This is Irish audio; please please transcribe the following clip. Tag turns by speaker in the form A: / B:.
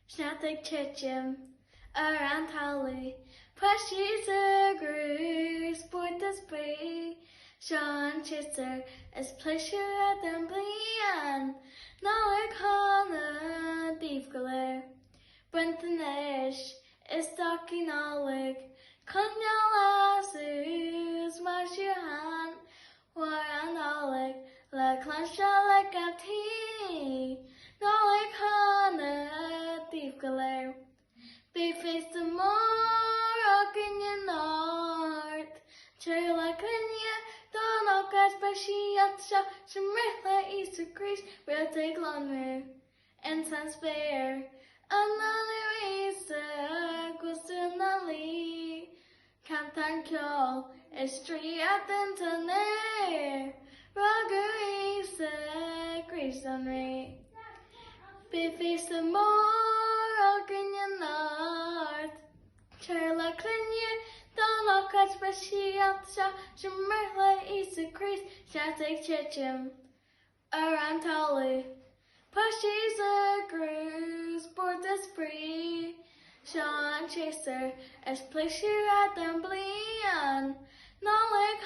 A: Snatig Cheann, an Fhaola, pháistí a grú, Comórtas Cheann is pleisiúr an blian, Nollag Ní Ghallchóir, Brentan is doci Nollag, Cloich mar Cheann, war an Nollag, le Cloich le gabtí, Nollag Ní Ghallchóir. Big face the more in your north. Cheann like Cloich, don't catch by she at shop. Some red Easter crease, real take longer. And sans bear. Another reason goes to Nollag. Can't thank y'all. It's straight at the air. Roger reason, grace on me. Big face the more in your north. Cheann like Cloich, don't catch by she at shop. Some red Easter crease, Snatig Cheann, an Fhaola, pháistí a grú, Comórtas Cheann is pleisiúr an blian, Nollag